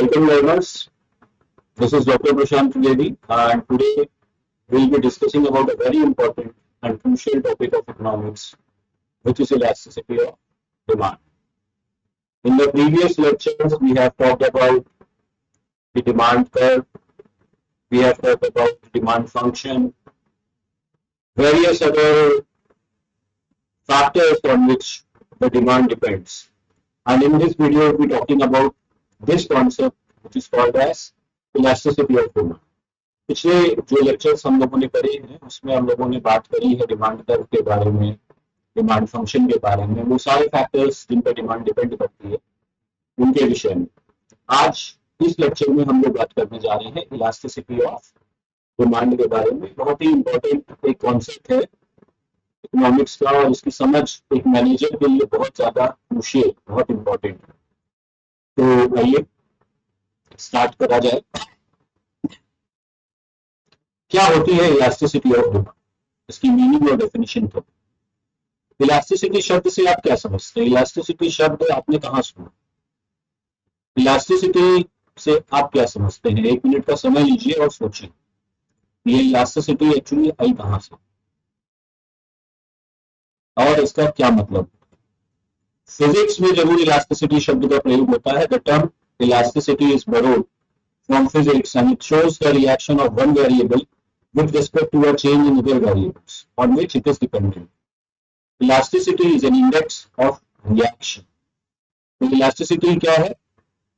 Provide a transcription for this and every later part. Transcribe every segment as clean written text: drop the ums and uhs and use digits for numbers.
Welcome learners, this is Dr. Prashant Trivedi and today we'll be discussing about a very important and crucial topic of economics, which is elasticity of demand. In the previous lectures, we have talked about the demand curve, we have talked about the demand function, various other factors on which the demand depends. And in this video, we'll be talking about this concept which is called as elasticity of demand. पिछले जो lectures हम लोगों ने करे हैं उसमें हम लोगों ने बात करी है डिमांड कर्व के बारे में, डिमांड फंक्शन के बारे में, वो सारे फैक्टर्स जिन पर डिमांड डिपेंड करती है उनके विषय में। आज इस लेक्चर में हम लोग बात करने जा रहे हैं इलास्टिसिटी ऑफ डिमांड के बारे में। बहुत ही इंपॉर्टेंट एक कॉन्सेप्ट है इकोनॉमिक्स का और इसकी समझ एक मैनेजर के लिए बहुत ज्यादा क्रूशियल, बहुत इंपॉर्टेंट है। तो आइए स्टार्ट करा जाए। क्या होती है इलास्टिसिटी ऑफ डिमांड, इसकी मीनिंग और डेफिनेशन क्या है? इलास्टिसिटी शब्द से आप क्या समझते हैं? इलास्टिसिटी शब्द आपने कहां सुना? इलास्टिसिटी से आप क्या समझते हैं? 1 मिनट का समय लीजिए और सोचिए ये इलास्टिसिटी एक्चुअली आई कहां से और इसका क्या मतलब? फिजिक्स में जरूर इलास्टिसिटी शब्द का प्रयोग होता है। The term elasticity is borrowed from physics and it shows the reaction of one variable with respect to a change in other variables on which it is dependent. Elasticity is an index of reaction. तो elasticity क्या है?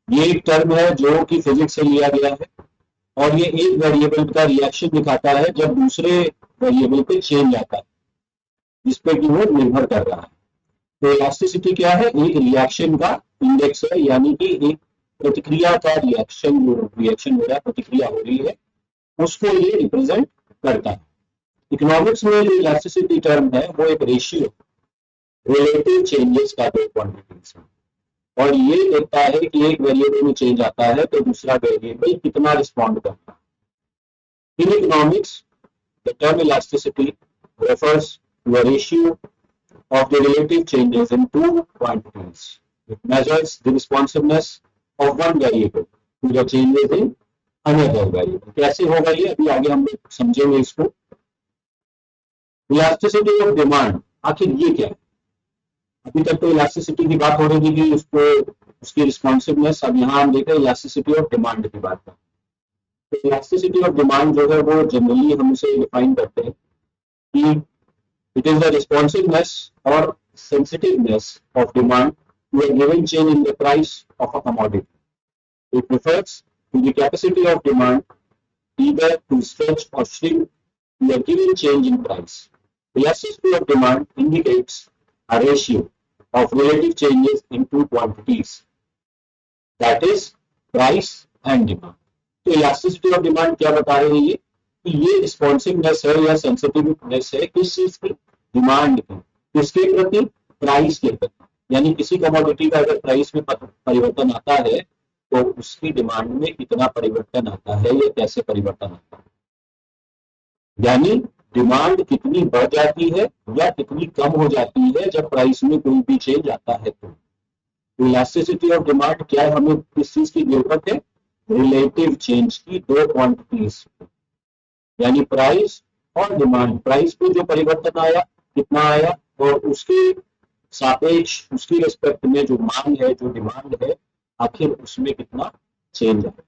ये एक term है जो कि physics से लिया गया है और ये एक वेरिएबल का रिएक्शन दिखाता है जब दूसरे वेरिएबल पे चेंज आता है जिस पे कि वो निर्भर कर रहा है। तो इलास्टिसिटी क्या है? एक रिएक्शन का इंडेक्स है, यानी कि एक प्रतिक्रिया का रिएक्शन हो रहा है, प्रतिक्रिया हो रही है, उसको ये रिप्रेजेंट करता है। इकोनॉमिक्स में जो इलास्टिसिटी टर्म है वो एक रेशियो रिलेटिव चेंजेस का दो क्वांटिटीज है और ये कहता है कि एक वेरिएबल में चेंज आता है तो दूसरा वेरिएबल कितना रिस्पॉन्ड करता है। In economics the term elasticity refers to a ratio of the relative changes in two quantities. It measures the responsiveness of one variable to the changes in another variable. कैसे होगा ये अभी आगे हम समझेंगे इसको। इलास्टिसिटी ऑफ डिमांड आखिर ये क्या है? अभी तक तो इलास्टिसिटी की बात हो रही थी कि उसको उसकी रिस्पॉन्सिवनेस, अब यहाँ हम देख रहे हैं इलास्टिसिटी ऑफ डिमांड की बात करें। तो इलास्टिसिटी ऑफ डिमांड जो है वो जनरली हम उसे डिफाइन करते हैं कि it is the responsiveness or sensitiveness of demand to a given change in the price of a commodity. It refers to the capacity of demand either to stretch or shrink to a given change in price. Elasticity of demand indicates a ratio of relative changes in two quantities, that is price and demand. तो elasticity of demand क्या बता रही है कि ये responsiveness है या sensitiveness है किस चीज की? डिमांड की। किसके प्रति? प्राइस के प्रति। यानी किसी कमोडिटी का अगर प्राइस में परिवर्तन आता है तो उसकी डिमांड में कितना परिवर्तन आता है या कैसे परिवर्तन आता है, यानी डिमांड कितनी बढ़ जाती है या कितनी कम हो जाती है जब प्राइस में कोई भी चेंज आता है। तो इलास्टिसिटी ऑफ डिमांड क्या है? हमें किस चीज की जरूरत है? रिलेटिव चेंज की दो क्वांटिटीज, यानी प्राइस और डिमांड। प्राइस में जो परिवर्तन आया कितना आया और उसके सापेक्ष उसकी रिस्पेक्ट में जो मांग है, जो डिमांड है, आखिर उसमें कितना चेंज आया।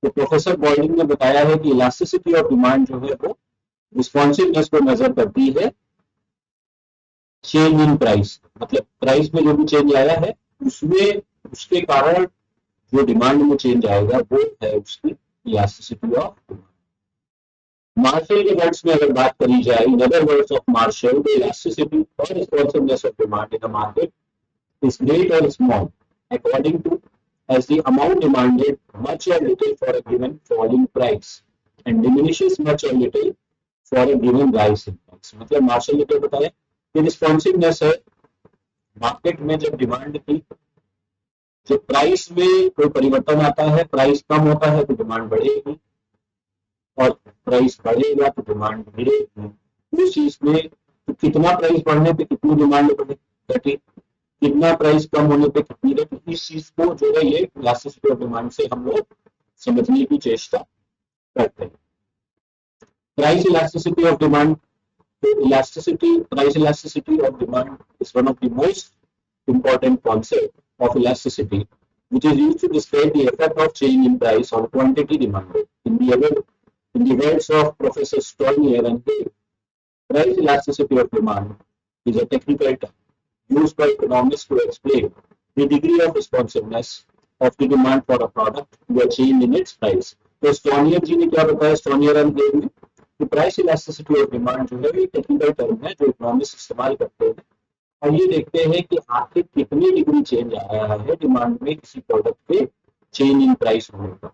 तो प्रोफेसर बॉल्डिंग ने बताया है कि इलास्टिसिटी ऑफ डिमांड जो है वो रिस्पॉन्सिवनेस को मेजर करती है चेंज इन प्राइस, मतलब प्राइस में जो भी चेंज आया है उसमें उसके कारण जो डिमांड में चेंज आएगा वो है उसकी इलास्टिसिटी ऑफ डिमांड। मार्शल के वर्ड्स में अगर बात करी जाए, in other words of Marshall, the elasticity और responsiveness of demand in the market is great or small according to as the amount demanded much or little for a given falling price and diminishes much or little for a given rise in price। मतलब martial ने क्या बताया कि responsiveness है market में जब demand की, जब प्राइस में कोई परिवर्तन आता है, प्राइस कम होता है तो डिमांड बढ़ेगी और प्राइस बढ़ेगा तो डिमांड गिरेगी। उस चीज में तो कितना प्राइस बढ़ने पे कितनी डिमांड बढ़ेगी, कितना प्राइस कम होने पे कितनी रेट, इस चीज को जो है ये इलास्टिसिटी ऑफ डिमांड से हम लोग समझने की चेष्टा करते हैं। Price elasticity of demand, price elasticity of demand is one of the most important concept of elasticity, which is used to describe the effect of change in price on quantity demanded. In the words of Professor Stolnier and Hay, price elasticity of demand is a technical term used by economists to explain the degree of responsiveness of the demand for a product to a change in its price. तो स्टोनियर जी ने क्या बताया, स्टोनियर and हे ने, कि price elasticity of demand जो है ये technical term है जो इकोनॉमिस्ट इस्तेमाल करते हैं, और ये देखते हैं कि आखिर कितनी डिग्री चेंज आ रहा है डिमांड में किसी प्रोडक्ट के चेंज इन प्राइस होने पर।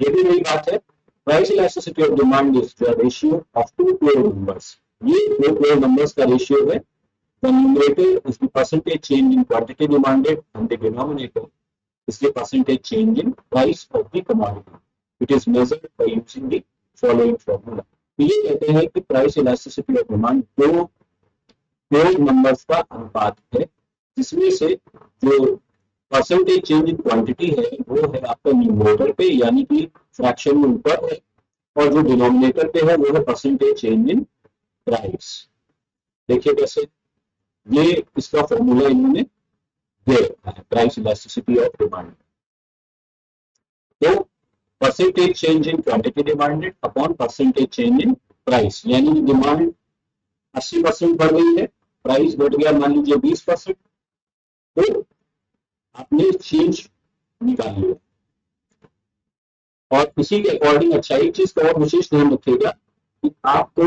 ये भी वही बात है, price elasticity of demand is the ratio of two close numbers. ये दो क्लोज नंबर्स का रेशियो है। The numerator is the percentage change in quantity demanded and the denominator is the percentage change in price of the commodity. It is measured by using the following formula. तो ये कहते हैं कि price elasticity of demand दो close numbers का अनुपात है, जिसमें से जो परसेंटेज चेंज इन क्वांटिटी है वो है आपका न्यूमरेटर पे, यानी कि फ्रैक्शन में ऊपर है, और जो डिनोमिनेटर पे है वो है परसेंटेज चेंज इन प्राइस। देखिए कैसे, ये इसका फॉर्मूला इन्होंने दे रखा है प्राइस इलास्टिसिटी ऑफ डिमांड। तो percentage change in quantity demanded upon percentage change in price, यानी कि डिमांड 80% बढ़ गई है, प्राइस बढ़ गया मान लीजिए 20%, तो आपने चेंज निकाल लिया। और इसी के अकॉर्डिंग अच्छा एक चीज का और विशेष ध्यान रखिएगा कि आपको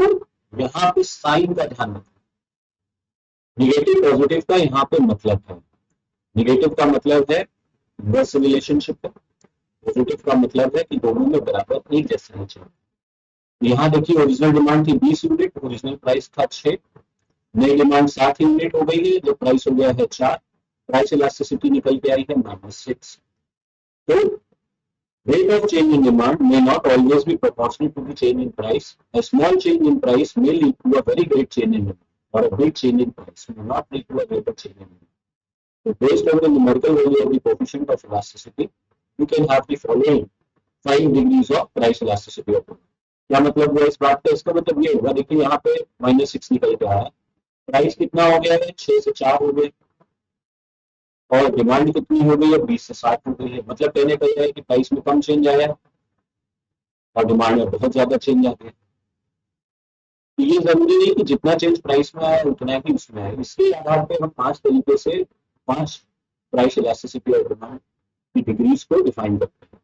यहाँ पे साइन का ध्यान रखना। निगेटिव पॉजिटिव का यहाँ पे मतलब है, निगेटिव का मतलब है इनवर्स रिलेशनशिप है, पॉजिटिव का मतलब है कि दोनों में बराबर एक जैसे होना चाहिए। यहाँ देखिए ओरिजिनल डिमांड थी 20 यूनिट, ओरिजिनल प्राइस था 6, नई डिमांड 7 यूनिट हो गई है, जो प्राइस हो गया है 4, प्राइस इलास्टिसिटी निकल के आई है -6। तो rate of change in demand may not always be proportional to the change in price. A small change in price may lead to a very great change in demand, or a big change in price may not lead to a greater change in demand. So based on the numerical value of the coefficient of elasticity, you can have the following 5 degrees of price elasticity of demand. क्या मतलब हुआ इस बात का? इसका मतलब ये होगा, देखिए यहाँ पे -6 निकल के आया, प्राइस कितना हो गया है 6 से 4 हो गए, और डिमांड कितनी हो गई है 20 से 60 हो गई है। मतलब कहने का है कि प्राइस में कम चेंज आया और डिमांड में बहुत ज्यादा चेंज आ गया। तो ये जरूरी नहीं कि जितना चेंज प्राइस में आया उतना ही उसमें आया। इसके आधार पर हम 5 तरीके से 5 प्राइस इलास्टिसिटी और डिमांड की डिग्रीज को डिफाइन करते हैं।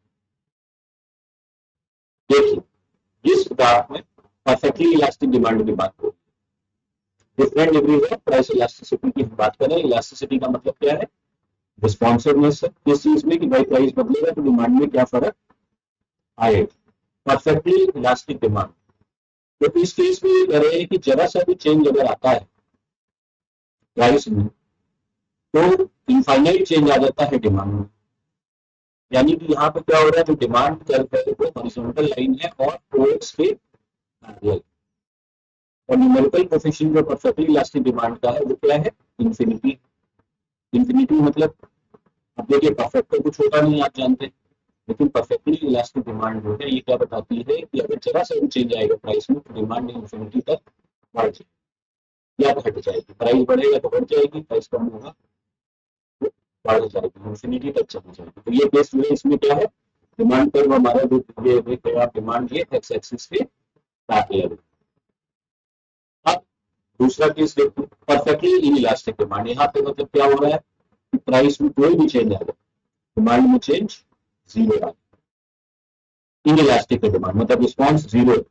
देखिए इस ग्राफ में परफेक्टली इलास्टिक डिमांड की बात हो, different degrees of price elasticity की बात करें। इलास्टिसिटी का मतलब क्या है? रिस्पॉन्सिवनेस है किस चीज में, कि भाई प्राइस बदलेगा तो डिमांड में क्या फर्क आएगा। परफेक्टली इलास्टिक डिमांड, तो इस केस में ये कह रहे हैं कि जरा सा भी चेंज अगर आता है प्राइस में तो इनफाइनाइट चेंज आ जाता है डिमांड में। यानी कि यहाँ पे क्या हो रहा है, जो डिमांड कर्व है वो हॉरिजॉन्टल लाइन है और टुवर्ड्स पे पैरेलल, और न्यूमेरिकल कोएफिशिएंट जो परफेक्टली इलास्टिक डिमांड का है वो क्या है? इंफिनिटी। इंफिनिटी मतलब, अब देखिए परफेक्ट तो कुछ होता नहीं आप जानते, लेकिन परफेक्टली इलास्टिक डिमांड जो है ये क्या बताती है कि अगर जरा सा भी चेंज आएगा प्राइस में तो डिमांड इंफिनिटी तक बढ़ जाएगी या घट जाएगी। प्राइस बढ़ेगा तो बढ़ जाएगी, प्राइस कम होगा तो बढ़ जाएगी, इंफिनिटी तक चली जाएगी। तो ये केस में इसमें क्या है, डिमांड कर्व हमारा जो ये डिमांड ये एक्स एक्सिस पे पैरेलल। अब दूसरा केस देखो, परफेक्टली इनइलास्टिक डिमांड। यहाँ पे मतलब क्या हो रहा है कि प्राइस में कोई भी चेंज आएगा, डिमांड में चेंज 0 आ, इनइलास्टिक डिमांड मतलब response 0।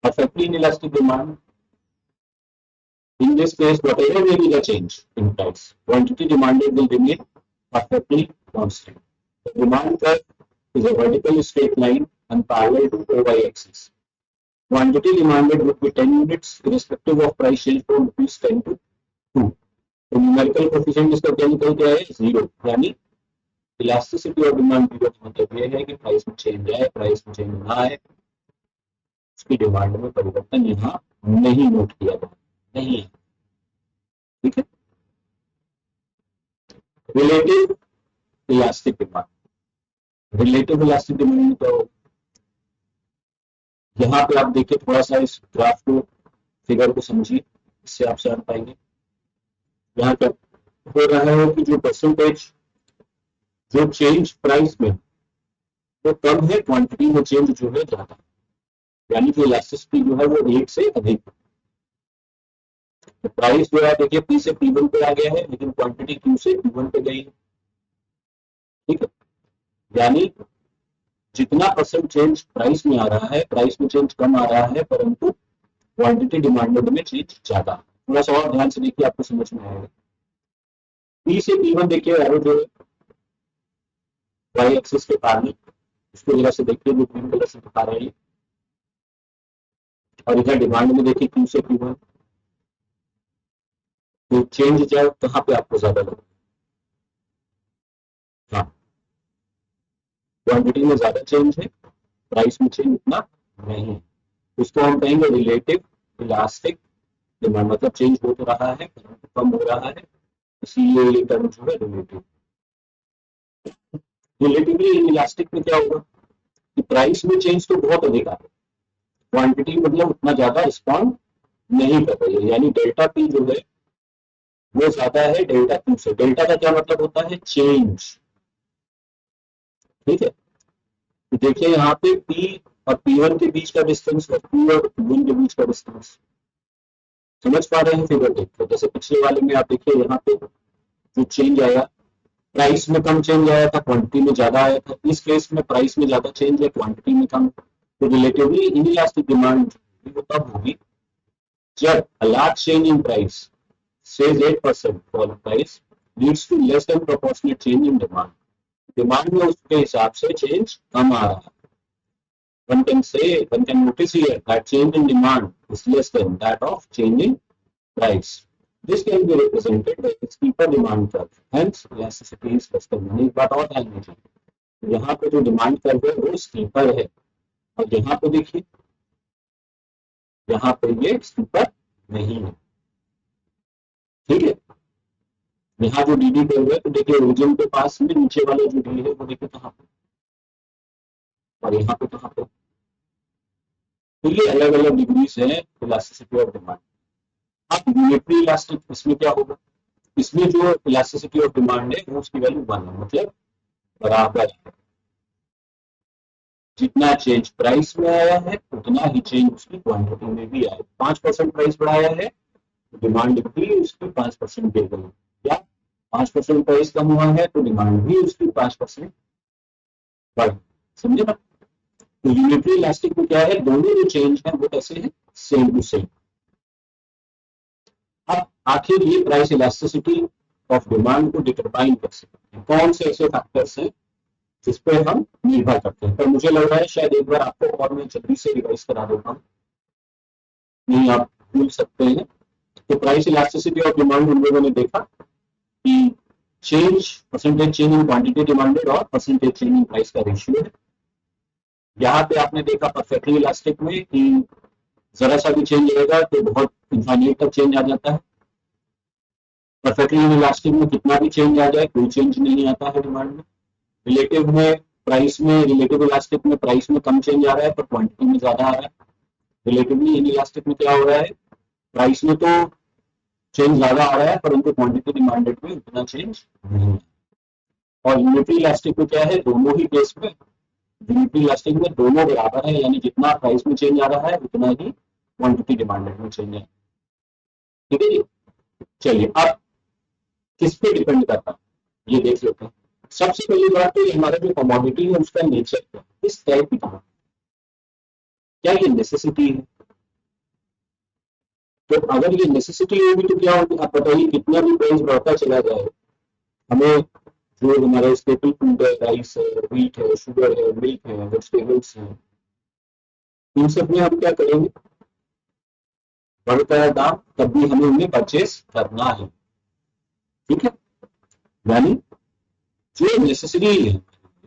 Perfectly inelastic demand, in this case whatever may be the change in price, quantity demanded will remain perfectly constant. The demand curve is a vertical straight line and parallel to OY axis. Quantity demanded would be 10 units irrespective of price change from ₹10 to 2. तो numerical coefficient इसका क्या निकल के आया? 0। यानी elasticity of demand का मतलब ये है कि प्राइस में चेंज आए, प्राइस में चेंज ना आए, उसकी डिमांड में परिवर्तन यहाँ नहीं नोट किया जाए, नहीं है। ठीक है, relative elastic demand. Relative elastic demand तो यहाँ पे आप देखिए, थोड़ा सा इस ग्राफ को, फिगर को समझिए, इससे आप समझ पाएंगे। यहाँ पर हो रहा है कि जो परसेंटेज, जो चेंज प्राइस में वो कम है, क्वांटिटी में चेंज जो है ज्यादा, यानी कि इलास्टिसिटी जो है वो 1 से अधिक। तो प्राइस जो है देखिए P से P1 पे आ गया है, लेकिन क्वांटिटी Q से Q1 पे गई है। ठीक है, यानी जितना परसेंट चेंज प्राइस में आ रहा है, प्राइस में चेंज कम आ रहा है, परंतु क्वांटिटी डिमांडेड में चेंज ज्यादा। थोड़ा सा और ध्यान से देखिए, आपको समझ में आएगा। P से P1 देखिए, एरो जो है वाई एक्सिस के पैरेलल, इसको जरा से देखिए, जो ग्रीन कलर से दिखा रहा है, और इधर डिमांड में देखिए Q से P1, तो चेंज जाए कहाँ पे आपको ज्यादा लगे? हाँ, क्वांटिटी में ज्यादा चेंज है, प्राइस में चेंज उतना नहीं है। उसको हम कहेंगे रिलेटिव इलास्टिक डिमांड, मतलब चेंज हो तो रहा है, कम हो रहा है, इसीलिए ये टर्म जो है रिलेटिव। रिलेटिवली इलास्टिक में क्या होगा कि प्राइस में चेंज तो बहुत अधिक आ रहा है, क्वांटिटी मतलब उतना ज्यादा रिस्पॉन्ड नहीं कर रही है, यानी डेल्टा पी जो है वो ज्यादा है डेल्टा क्यू से। डेल्टा का क्या मतलब होता है? चेंज। ठीक है, तो देखिए यहाँ पे P और P1 के बीच का डिस्टेंस और P और P1 के बीच का डिस्टेंस, समझ पा रहे हैं? फिगर देखते हैं, जैसे पिछले वाले में आप देखिए, यहाँ पे जो चेंज आया, प्राइस में कम चेंज आया था, क्वांटिटी में ज्यादा आया था। इस केस में प्राइस में ज्यादा चेंज है, क्वांटिटी में कम। तो रिलेटिवली इनइलास्टिक डिमांड वो तब होगी जब a large change in price, says 8% fall in price, leads to less than proportionate change in demand. Demand में उसके हिसाब से चेंज कम आ रहा है। One can notice here that change in demand is less than that of change in price. This can be represented by a steeper demand curve. Hence, elasticity is less than 1. एक बात और ध्यान दीजिए, यहाँ पे जो डिमांड कर्व है वो स्टीपर है, और यहाँ पे देखिए, यहाँ पे ये स्टीपर नहीं है। ठीक है, यहाँ जो डी कर्व है, तो देखिए ओरिजिन के पास में नीचे वाला जो डी है वो देखिए कहाँ पे, और यहाँ पे कहाँ पे। तो ये अलग अलग डिग्रीज है इलास्टिसिटी ऑफ डिमांड। अब यूनिटरी इलास्टिक, इसमें क्या होगा? इसमें जो इलास्टिसिटी ऑफ डिमांड है वो उसकी वैल्यू 1 है, मतलब बराबर है। जितना चेंज प्राइस में आया है उतना ही चेंज उसकी क्वांटिटी में भी आया। 5% प्राइस बढ़ाया है, डिमांड भी उसकी 5% गिर गई, या 5% प्राइस कम हुआ है तो डिमांड भी उसकी 5% बढ़। समझे ना? तो यूनिटरी इलास्टिक में क्या है, दोनों जो चेंज है वो कैसे है? Same to same. अब आखिर ये प्राइस इलास्टिसिटी ऑफ डिमांड को डिटरमाइन कर सकते हैं, कौन से ऐसे फैक्टर्स हैं जिस पे हम निर्भर करते हैं? पर मुझे लग रहा है शायद एक बार आपको और मैं जल्दी से रिवाइज करा देता हूँ, नहीं आप भूल सकते हैं। तो प्राइस इलास्टिसिटी ऑफ डिमांड हम लोगों ने देखा कि change, percentage change in quantity demanded और परसेंटेज चेंज इन प्राइस का रेशियो है। यहाँ पे आपने देखा परफेक्टली इलास्टिक में कि जरा सा भी चेंज रहेगा तो बहुत इन्फाइनाइट तक चेंज आ जाता है। परफेक्टली इलास्टिक में कितना भी चेंज आ जाए कोई चेंज नहीं आता है डिमांड में। रिलेटिव में, प्राइस में, रिलेटिव इलास्टिक में प्राइस में कम चेंज आ रहा है पर क्वांटिटी में ज्यादा आ रहा है। रिलेटिवली इन इलास्टिक में क्या हो रहा है, प्राइस में तो चेंज ज्यादा आ रहा है परंतु क्वांटिटी डिमांडेड में उतना चेंज नहीं है। और यूनिटरी इलास्टिक में क्या है, दोनों ही केस में यूनिटरी इलास्टिक में दोनों बराबर है, यानी जितना प्राइस में चेंज आ रहा है उतना ही क्वांटिटी डिमांडेड में चेंज है। ठीक है जी, चलिए अब किस पे डिपेंड करता है ये देख लेते हैं। सबसे पहली बात तो हमारा जो कमोडिटी है उसका नेचर क्या, इस टाइप की, क्या ये नेसेसिटी है? तो अगर ये नेसेसिटी होगी तो क्या होगी, आप बताइए, कितना भी प्राइस बढ़ता चला जाए, हमें जो हमारा स्टेपल फूड है, राइस है, व्हीट है, शुगर है, मिल्क है, वेजिटेबल्स है, इन सब में हम क्या करेंगे, बढ़ता है दाम तब भी हमें उन्हें परचेस करना है। ठीक है, यानी जो नेसेसरी है,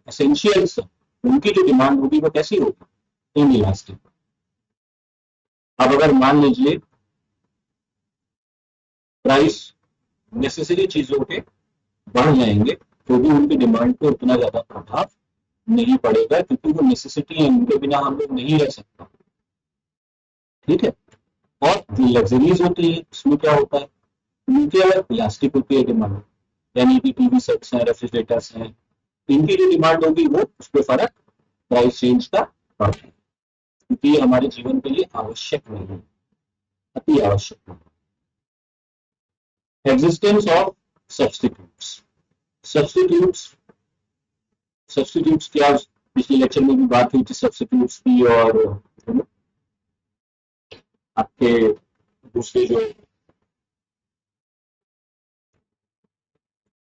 एसेंशियल्स है, उनकी जो डिमांड होगी वो कैसी होगी, इनइलास्टिक। अब अगर मान लीजिए प्राइस नेसेसरी चीजों के बढ़ जाएंगे तो भी उनकी डिमांड पे उतना ज्यादा प्रभाव नहीं पड़ेगा, क्योंकि वो नेसेसिटी है, उनके बिना हम लोग नहीं रह सकते। ठीक है। और जो लग्जरीज होती है उसमें क्या होता है, उनके अगर प्लास्टिक होती है डिमांड, यानी कि टीवी सेट्स हैं, रेफ्रिजरेटर्स हैं, इनकी जो डिमांड होगी वो उस पर फर्क प्राइस चेंज का पड़ता है, क्योंकि ये हमारे जीवन के लिए आवश्यक नहीं है, अति आवश्यक नहीं। Existence of substitutes. Substitutes substitutes क्या, पिछले लेक्चर में भी बात हुई थी सब्सटीट्यूट्स की, और आपके दूसरे जो